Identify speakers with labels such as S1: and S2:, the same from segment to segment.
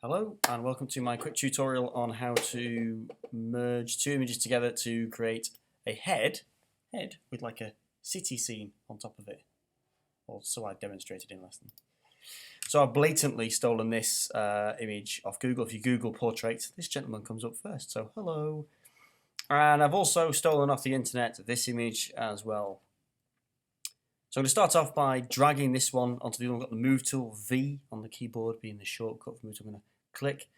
S1: Hello and welcome to my quick tutorial on how to merge two images together to create a head with like a city scene on top of it, or so I demonstrated in lesson. So I've blatantly stolen this image off Google. If you Google portrait, this gentleman comes up first, so hello. And I've also stolen off the internet this image as well. So I'm going to start off by dragging this one onto the other one. I've got the move tool, V on the keyboard being the shortcut for move tool. I'm going to click,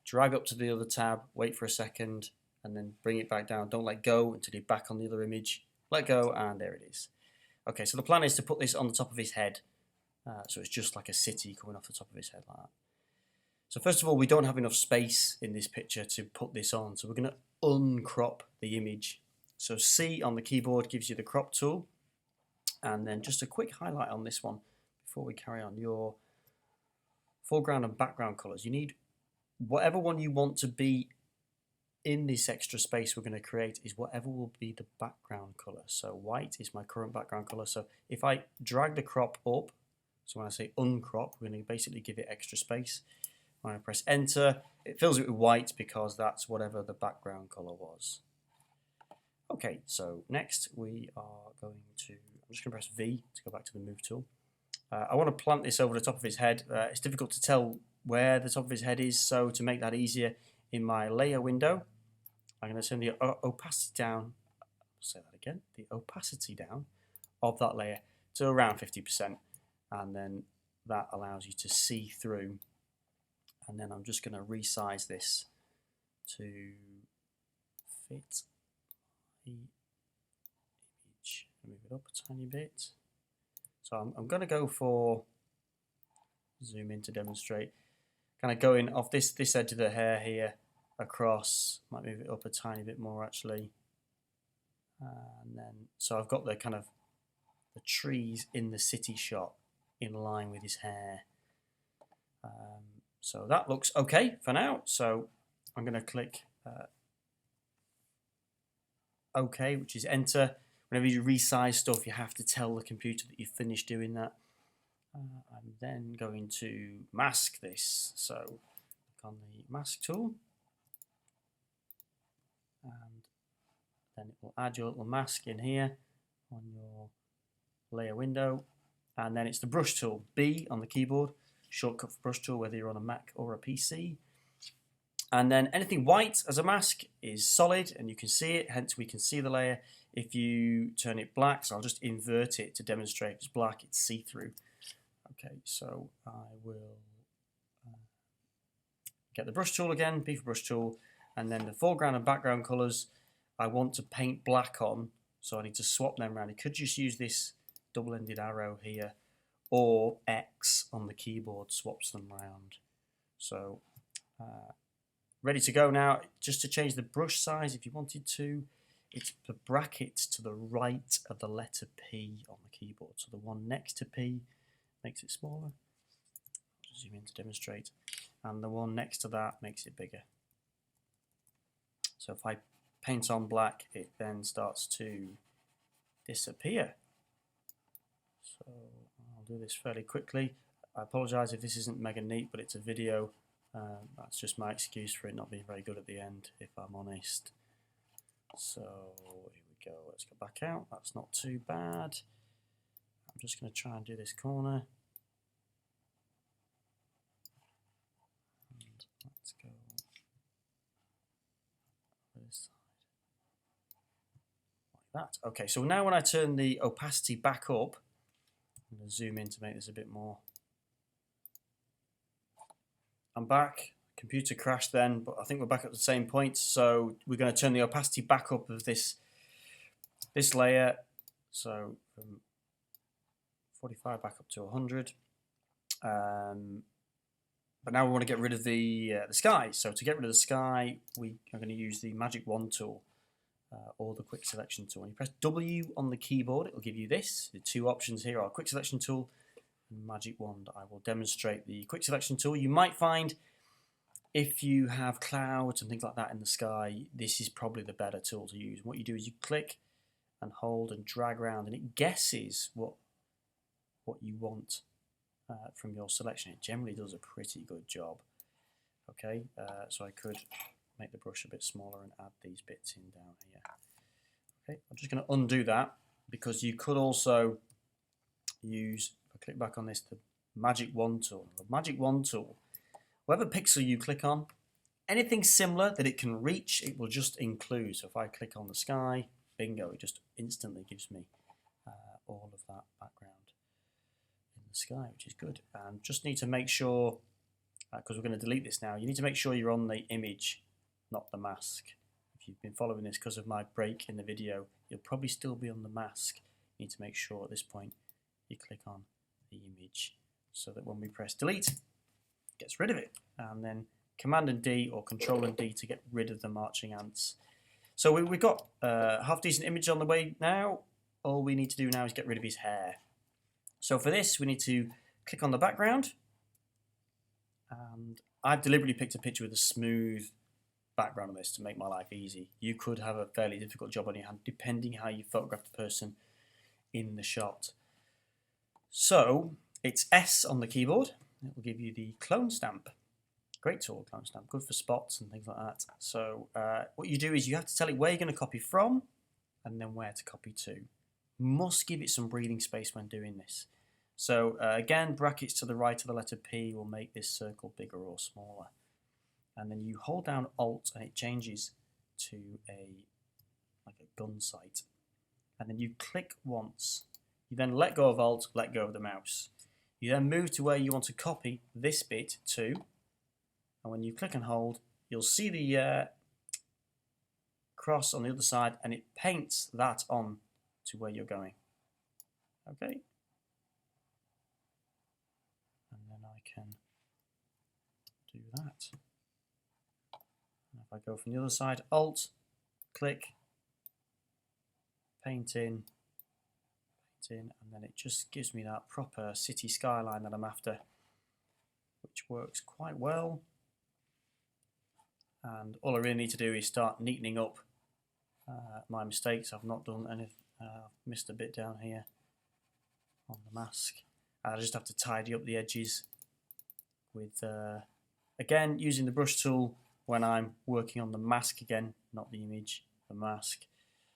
S1: drag up to the other tab, wait for a second, and then bring it back down. Don't let go until you're back on the other image. Let go, and there it is. Okay, so the plan is to put this on the top of his head. So it's just like a city coming off the top of his head like that. So first of all, we don't have enough space in this picture to put this on. So we're going to uncrop the image. So C on the keyboard gives you the crop tool. And then just a quick highlight on this one before we carry on. Your foreground and background colors. You need whatever one you want to be in this extra space we're going to create is whatever will be the background color. So white is my current background color. So if I drag the crop up, so when I say uncrop, we're going to basically give it extra space. When I press enter, it fills it with white because that's whatever the background color was. Okay, so next we are going to, I'm just going to press V to go back to the move tool. I want to plant this over the top of his head. It's difficult to tell where the top of his head is, so to make that easier, in my layer window, I'm going to turn the opacity down, I'll say that again, the opacity down of that layer to around 50%, and then that allows you to see through. And then I'm just going to resize this to fit the image. Move it up a tiny bit. So I'm going to go for, zoom in to demonstrate, kind of going off this edge of the hair here across, might move it up a tiny bit more actually. And then, so I've got the kind of the trees in the city shot in line with his hair. So that looks okay for now. So I'm going to click OK, which is enter. Whenever you resize stuff, you have to tell the computer that you've finished doing that. I'm then going to mask this. So click on the mask tool, and then it will add your little mask in here on your layer window. And then it's the brush tool, B on the keyboard, shortcut for brush tool, whether you're on a Mac or a PC. And then anything white as a mask is solid and you can see it, hence we can see the layer. If you turn it black, so I'll just invert it to demonstrate, it's black, it's see-through. Okay, so I will get the brush tool again, B for brush tool, and then the foreground and background colors I want to paint black on, so I need to swap them around. You could just use this double-ended arrow here, or X on the keyboard swaps them around. So ready to go now. Just to change the brush size, if you wanted to, it's the bracket to the right of the letter P on the keyboard. So the one next to P makes it smaller. I'll zoom in to demonstrate. And the one next to that makes it bigger. So if I paint on black, it then starts to disappear. So I'll do this fairly quickly. I apologise if this isn't mega neat, but it's a video. That's just my excuse for it not being very good at the end, if I'm honest. So here we go, let's go back out. That's not too bad. I'm just going to try and do this corner. And let's go this side. Like that. Okay, so now when I turn the opacity back up, I'm going to zoom in to make this a bit more. I'm back. Computer crashed then, but I think we're back at the same point. So we're going to turn the opacity back up of this layer. So from 45 back up to 100. But now we want to get rid of the sky. So to get rid of the sky, we are going to use the Magic Wand tool or the Quick Selection tool. When you press W on the keyboard, it will give you this. The two options here are Quick Selection tool and Magic Wand. I will demonstrate the Quick Selection tool. You might find if you have clouds and things like that in the sky, this is probably the better tool to use. What you do is you click and hold and drag around, and it guesses what you want from your selection. It generally does a pretty good job. Okay, so I could make the brush a bit smaller and add these bits in down here. Okay, I'm just going to undo that because you could also use, if I click back on this, the Magic Wand tool. The Magic Wand tool, whatever pixel you click on, anything similar that it can reach, it will just include. So if I click on the sky, bingo, it just instantly gives me all of that background in the sky, which is good. And just need to make sure, because we're going to delete this now, you need to make sure you're on the image, not the mask. If you've been following this because of my break in the video, you'll probably still be on the mask. You need to make sure at this point you click on the image so that when we press delete, it gets rid of it. And then Command and D or Control and D to get rid of the marching ants. So we've got a half decent image on the way now. All we need to do now is get rid of his hair. So for this, we need to click on the background. And I've deliberately picked a picture with a smooth background on this to make my life easy. You could have a fairly difficult job on your hand depending how you photograph the person in the shot. So it's S on the keyboard. It will give you the clone stamp. Great tool, clone stamp, good for spots and things like that. So what you do is you have to tell it where you're going to copy from and then where to copy to. Must give it some breathing space when doing this. So again, brackets to the right of the letter P will make this circle bigger or smaller. And then you hold down Alt and it changes to like a gun sight. And then you click once. You then let go of Alt, let go of the mouse. You then move to where you want to copy this bit to. And when you click and hold, you'll see the cross on the other side and it paints that on to where you're going. Okay. And then I can do that. And if I go from the other side, Alt, click, paint in, and then it just gives me that proper city skyline that I'm after, which works quite well. And all I really need to do is start neatening up my mistakes. I've not done anything, missed a bit down here on the mask. And I just have to tidy up the edges with, again, using the brush tool when I'm working on the mask again, not the image, the mask.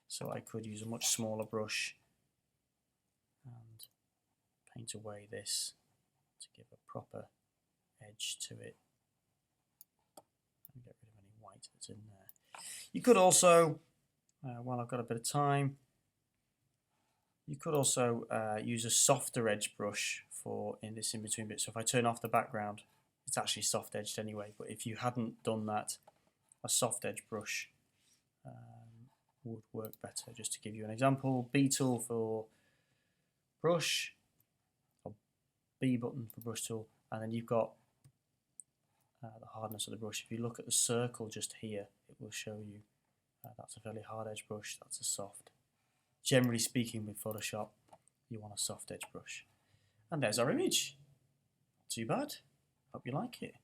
S1: So I could use a much smaller brush and paint away this to give a proper edge to it. And get rid of any white that's in there. You could also, while I've got a bit of time, you could also use a softer edge brush for in this in-between bit. So if I turn off the background, it's actually soft edged anyway, but if you hadn't done that, a soft edge brush would work better. Just to give you an example, B tool for brush, or B button for brush tool, and then you've got the hardness of the brush. If you look at the circle just here, it will show you that's a fairly hard edge brush, that's a soft. Generally speaking with Photoshop, you want a soft edge brush. And there's our image. Not too bad. Hope you like it.